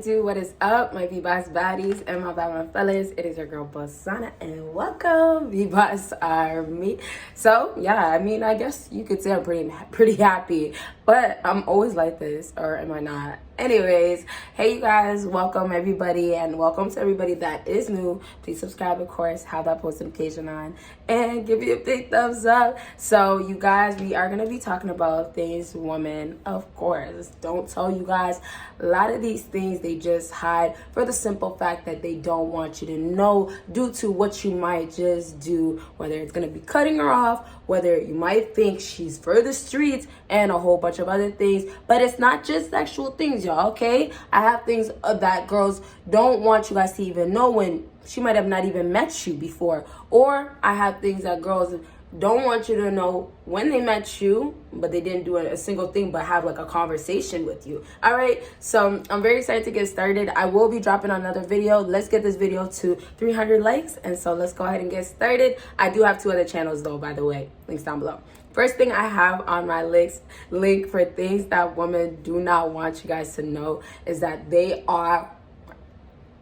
What is up, my BBossBaddies and my fellas? It is your girl Bosana, and welcome BBossArmy. So yeah, I guess you could say I'm pretty happy, but I'm always like this, or am I not? Anyways, hey you guys, welcome everybody, and welcome to everybody that is new. Please subscribe, of course, have that post notification on, and give me a big thumbs up. So you guys, we are gonna be talking about things women, of course, don't tell you guys. A lot of these things they just hide for the simple fact that they don't want you to know, due to what you might just do, whether it's gonna be cutting her off, whether you might think she's for the streets, and a whole bunch of other things. But it's not just sexual things, y'all, okay? I have things that girls don't want you guys to even know, when she might have not even met you before. Or I have things that girls don't want you to know when they met you, but they didn't do a single thing but have like a conversation with you. All right, so I'm very excited to get started. I will be dropping another video. Let's get this video to 300 likes, and so let's go ahead and get started. I do have 2 other channels though, by the way, links down below. First thing I have on my link for things that women do not want you guys to know is that they are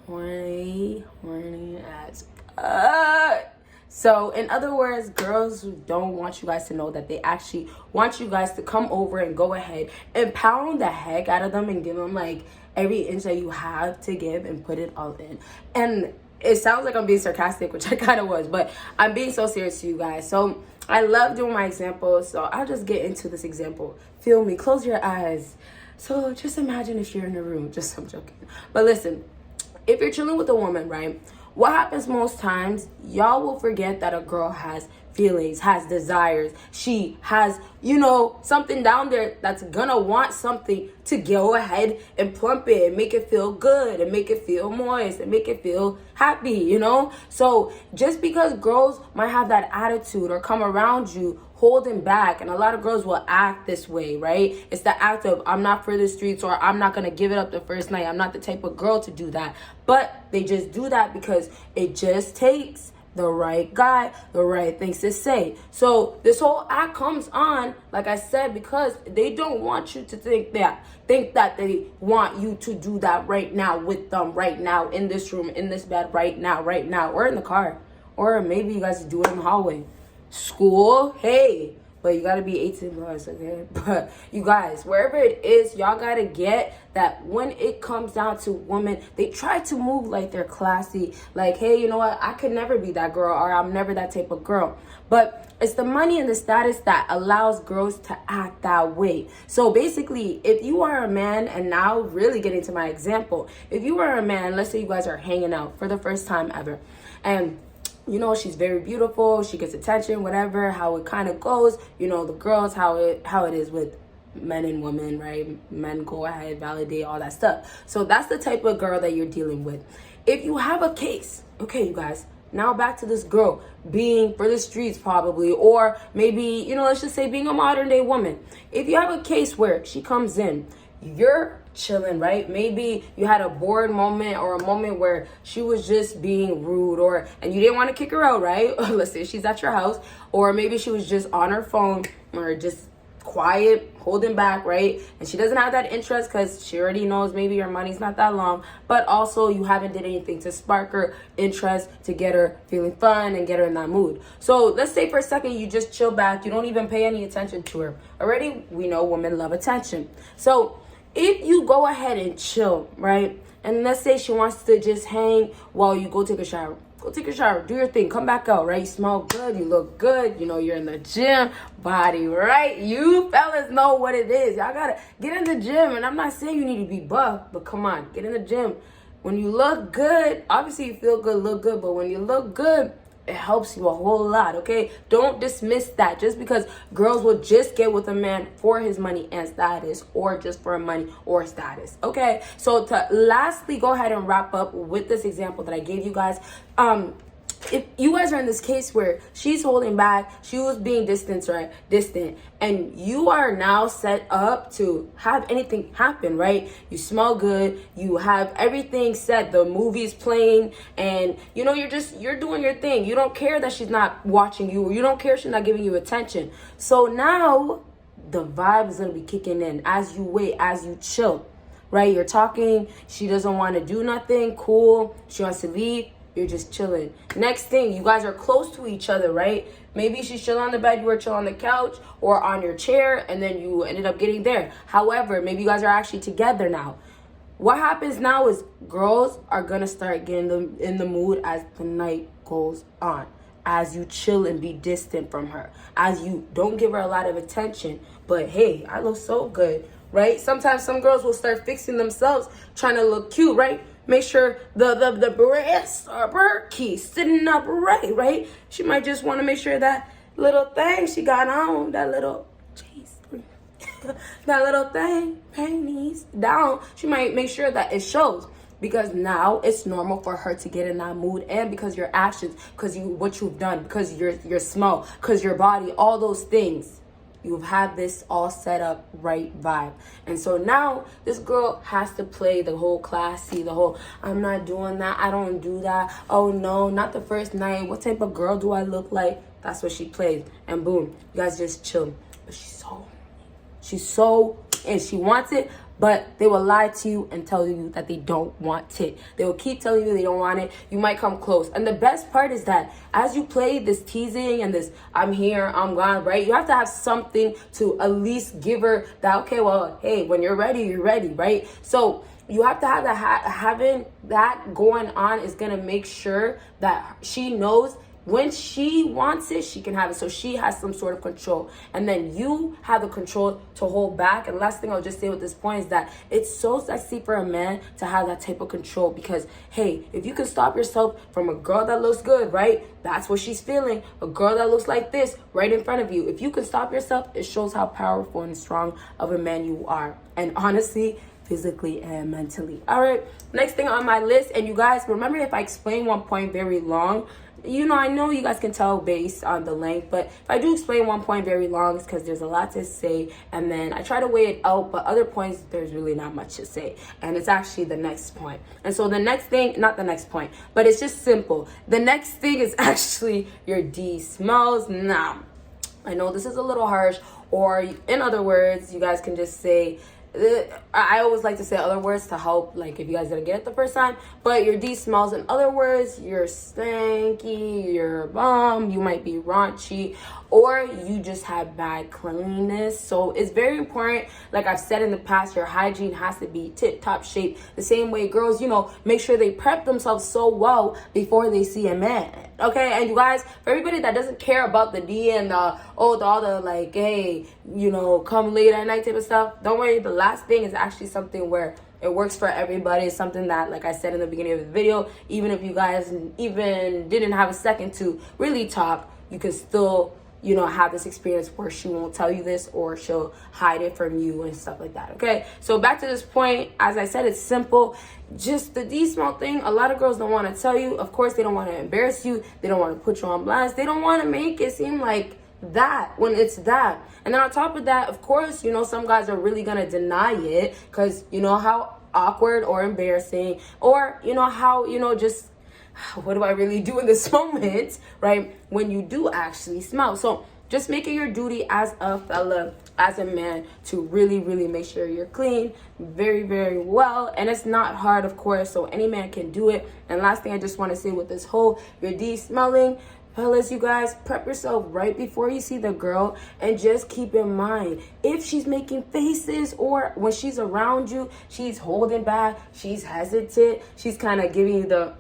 horny as fuck. So in other words, girls don't want you guys to know that they actually want you guys to come over and go ahead and pound the heck out of them and give them like every inch that you have to give and put it all in. And it sounds like I'm being sarcastic, which I kind of was, but I'm being so serious to you guys. So I love doing my examples, so I'll just get into this example. Feel me, close your eyes. So just imagine if you're in a room, I'm joking. But listen, if you're chilling with a woman, right? What happens most times, y'all will forget that a girl has feelings, has desires. She has, something down there that's gonna want something to go ahead and plump it and make it feel good and make it feel moist and make it feel happy, So just because girls might have that attitude or come around you holding back, and a lot of girls will act this way, right? It's the act of, I'm not for the streets, or I'm not gonna give it up the first night. I'm not the type of girl to do that. But they just do that because it just takes the right guy, the right things to say. So this whole act comes on, like I said, because they don't want you to think that they want you to do that right now with them, right now, in this room, in this bed, right now, or in the car, or maybe you guys do it in the hallway, school, hey. But you gotta be 18 plus, okay? But you guys, wherever it is, y'all gotta get that when it comes down to women, they try to move like they're classy. Like, hey, you know what? I could never be that girl, or I'm never that type of girl. But it's the money and the status that allows girls to act that way. So basically, if you are a man, and now really getting to my example, if you are a man, let's say you guys are hanging out for the first time ever, and she's very beautiful, she gets attention, whatever, how it kind of goes, the girls, how it is with men and women, right? Men go ahead, validate, all that stuff. So that's the type of girl that you're dealing with. If you have a case, okay, you guys, now back to this girl being for the streets probably, or maybe, let's just say being a modern day woman. If you have a case where she comes in, you're chilling, right? Maybe you had a bored moment, or a moment where she was just being rude, and you didn't want to kick her out, right? Let's say she's at your house, or maybe she was just on her phone, or just quiet, holding back, right? And she doesn't have that interest because she already knows maybe your money's not that long, but also you haven't did anything to spark her interest, to get her feeling fun and get her in that mood. So let's say for a second you just chill back, you don't even pay any attention to her. Already we know women love attention. So if you go ahead and chill, right? And let's say she wants to just hang while you go take a shower. Go take a shower, do your thing, come back out, right? You smell good, you look good, you're in the gym, body, right? You fellas know what it is. Y'all gotta get in the gym, and I'm not saying you need to be buff, but come on, get in the gym. When you look good, obviously you feel good, look good, but when you look good, it helps you a whole lot, okay? Don't dismiss that just because girls will just get with a man for his money and status, or just for money or status, okay? So to lastly go ahead and wrap up with this example that I gave you guys, if you guys are in this case where she's holding back, she was being distant, and you are now set up to have anything happen, right? You smell good, you have everything set, the movie's playing, and you're doing your thing. You don't care that she's not watching you, or you don't care she's not giving you attention. So now the vibe is gonna be kicking in as you wait, as you chill, right? You're talking, she doesn't want to do nothing, cool, she wants to leave, you're just chilling. Next thing, you guys are close to each other, right? Maybe she's chilling on the bed, you were chilling on the couch or on your chair, and then you ended up getting there. However, maybe you guys are actually together now. What happens now is girls are gonna start getting them in the mood as the night goes on, as you chill and be distant from her, as you don't give her a lot of attention, but hey, I look so good, right? Sometimes some girls will start fixing themselves, trying to look cute, right? Make sure the breasts are perky, sitting up right? She might just want to make sure that little thing she got on, that little, that little thing, panties down, she might make sure that it shows, because now it's normal for her to get in that mood, and because your actions, because what you've done, because your smell, because your body, all those things, you've had this all set up right vibe. And so now this girl has to play the whole classy, the whole I'm not doing that, I don't do that, oh no, not the first night, what type of girl do I look like? That's what she plays, and boom, you guys just chill. But she's so, and she wants it, but they will lie to you and tell you that they don't want it. They will keep telling you they don't want it. You might come close. And the best part is that as you play this teasing and this I'm here, I'm gone, right? You have to have something to at least give her that, okay, well, hey, when you're ready, right? So you have to have that, having that going on is going to make sure that she knows when she wants it, she can have it. So she has some sort of control. And then you have the control to hold back. And last thing I'll just say with this point is that it's so sexy for a man to have that type of control. Because, hey, if you can stop yourself from a girl that looks good, right? That's what she's feeling. A girl that looks like this right in front of you. If you can stop yourself, it shows how powerful and strong of a man you are. And honestly, physically and mentally. All right, next thing on my list, and you guys remember, if I explain one point very long, you know, I know you guys can tell based on the length, but if I do explain one point very long, it's because there's a lot to say, and then I try to weigh it out, but other points, there's really not much to say, and it's actually the next point. And so the next thing, not the next point, but it's just simple. The next thing is actually your D smells. Now, I know this is a little harsh, or in other words, you guys can just say, I always like to say other words to help, like if you guys didn't get it the first time, but your D smells. In other words, you're stanky, you're bum, you might be raunchy, or you just have bad cleanliness. So it's very important, like I've said in the past, your hygiene has to be tip-top shape. The same way girls, you know, make sure they prep themselves so well before they see a man. Okay, and you guys, for everybody that doesn't care about the D and all the like, hey, you know, come late at night type of stuff, don't worry. The last thing is actually something where it works for everybody. It's something that, like I said in the beginning of the video, even if you guys even didn't have a second to really talk, you can still, you know, have this experience where she won't tell you this, or she'll hide it from you and stuff like that. Okay, so back to this point, as I said, it's simple. Just the D smell thing, a lot of girls don't want to tell you. Of course, they don't want to embarrass you, they don't want to put you on blast, they don't want to make it seem like that when it's that. And then on top of that, of course, you know, some guys are really gonna deny it, because you know how awkward or embarrassing, or you know how, you know, just what do I really do in this moment, right, when you do actually smell. So just making your duty as a fella, as a man, to really make sure you're clean very well. And it's not hard, of course, so any man can do it. And last thing I just want to say with this whole your D smelling, fellas, you guys, prep yourself right before you see the girl, and just keep in mind, if she's making faces, or when she's around you, she's holding back, she's hesitant, she's kind of giving you the,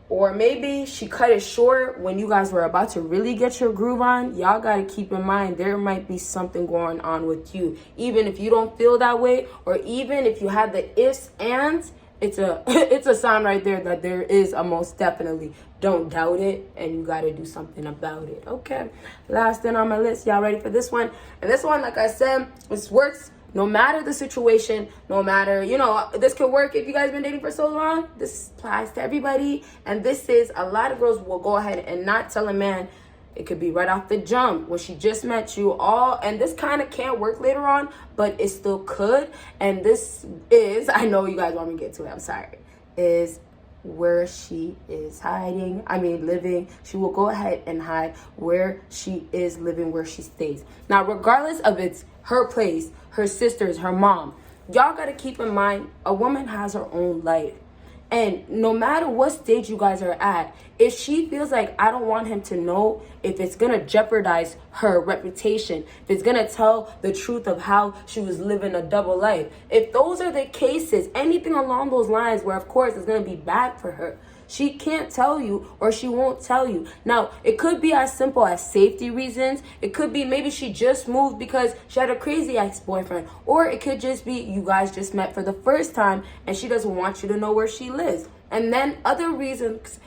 or maybe she cut it short when you guys were about to really get your groove on, y'all got to keep in mind there might be something going on with you. Even if you don't feel that way, or even if you have the ifs, ands, it's a sign right there that there is a most definitely. Don't doubt it, and you got to do something about it. Okay, last thing on my list, y'all ready for this one? And this one, like I said, this works no matter the situation, no matter, you know, this could work if you guys been dating for so long. This applies to everybody. And this is, a lot of girls will go ahead and not tell a man. It could be right off the jump when she just met you, all, and this kind of can't work later on, but it still could. And this is, I know you guys want me to get to it, I'm sorry, is where she is living. She will go ahead and hide where she is living, where she stays. Now, regardless of it's her place, her sisters, her mom, y'all got to keep in mind, a woman has her own life. And no matter what stage you guys are at, if she feels like, I don't want him to know, if it's going to jeopardize her reputation, if it's going to tell the truth of how she was living a double life, if those are the cases, anything along those lines where, of course, it's going to be bad for her, she can't tell you, or she won't tell you. Now, it could be as simple as safety reasons. It could be maybe she just moved because she had a crazy ex-boyfriend. Or it could just be you guys just met for the first time and she doesn't want you to know where she lives. And then other reasons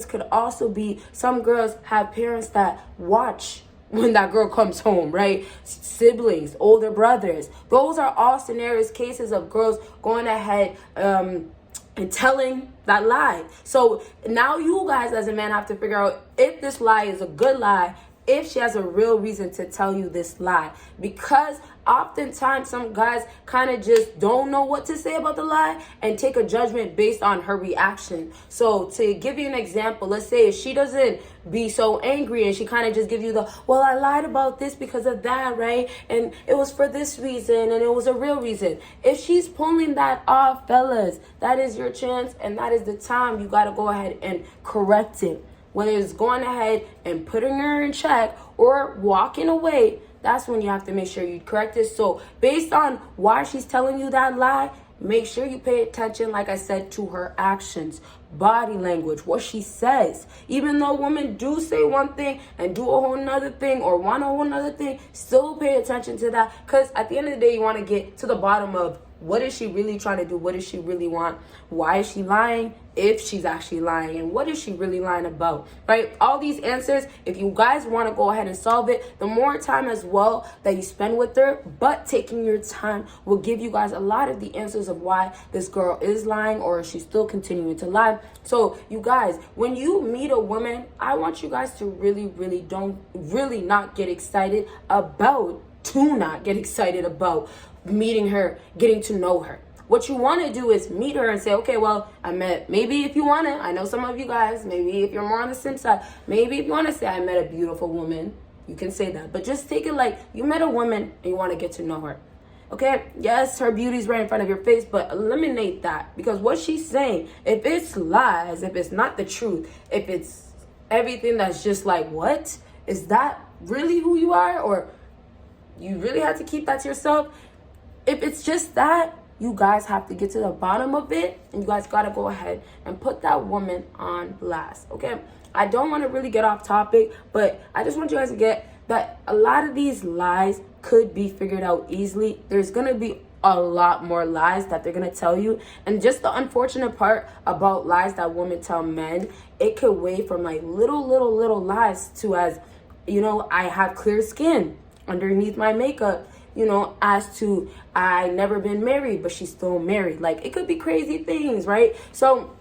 could also be, some girls have parents that watch when that girl comes home, right? Siblings, older brothers. Those are all scenarios, cases of girls going ahead and telling that lie. So now you guys as a man have to figure out if this lie is a good lie, if she has a real reason to tell you this lie. Because oftentimes some guys kind of just don't know what to say about the lie and take a judgment based on her reaction. So to give you an example, let's say if she doesn't be so angry and she kind of just gives you the, well, I lied about this because of that, right? And it was for this reason and it was a real reason. If she's pulling that off, fellas, that is your chance and that is the time you got to go ahead and correct it. Whether it's going ahead and putting her in check or walking away, that's when you have to make sure you correct it. So based on why she's telling you that lie, make sure you pay attention, like I said, to her actions, body language, what she says. Even though women do say one thing and do a whole nother thing or want a whole nother thing, still pay attention to that. Because at the end of the day, you want to get to the bottom of what is she really trying to do? What does she really want? Why is she lying? If she's actually lying, and what is she really lying about, right? All these answers, if you guys want to go ahead and solve it, the more time as well that you spend with her, but taking your time will give you guys a lot of the answers of why this girl is lying or she's still continuing to lie. So you guys, when you meet a woman, I want you guys to really not get excited about, meeting her, getting to know her. What you want to do is meet her and say, okay, well, maybe if you want to, I know some of you guys, maybe if you're more on the sim side, maybe if you want to say, I met a beautiful woman, you can say that. But just take it like you met a woman and you want to get to know her. Okay, yes, her beauty's right in front of your face, but eliminate that. Because what she's saying, if it's lies, if it's not the truth, if it's everything that's just like, what? Is that really who you are? Or you really have to keep that to yourself? If it's just that, you guys have to get to the bottom of it, and you guys got to go ahead and put that woman on blast, okay? I don't want to really get off topic, but I just want you guys to get that a lot of these lies could be figured out easily. There's going to be a lot more lies that they're going to tell you. And just the unfortunate part about lies that women tell men, it could weigh from like little lies to, as, you know, I have clear skin underneath my makeup, you know, as to I never been married, but she's still married. Like, it could be crazy things, right? So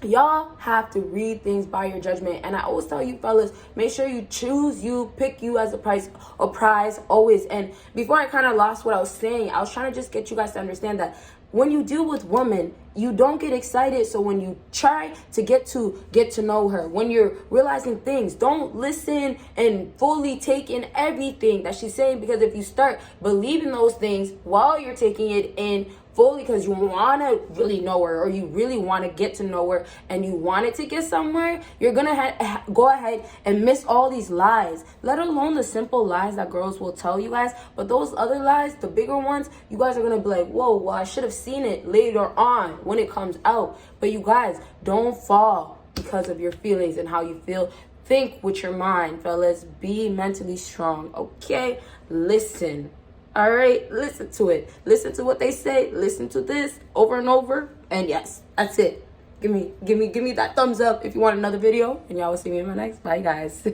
y'all have to read things by your judgment. And I always tell you fellas, make sure you choose you, pick you as a prize always. And before I kind of lost what I was saying, I was trying to just get you guys to understand that when you deal with women, you don't get excited. So when you try to get to know her, when you're realizing things, don't listen and fully take in everything that she's saying. Because if you start believing those things while you're taking it in fully because you want to really know her, or you really want to get to know her and you want it to get somewhere, you're going to go ahead and miss all these lies, let alone the simple lies that girls will tell you guys. But those other lies, the bigger ones, you guys are going to be like, whoa, well, I should have seen it later on when it comes out. But you guys, don't fall because of your feelings and how you feel. Think with your mind, fellas. Be mentally strong, okay? Listen. All right, listen to it. Listen to what they say. Listen to this over and over. And yes, that's it. Give me that thumbs up if you want another video. And y'all will see me in my next. Bye, guys.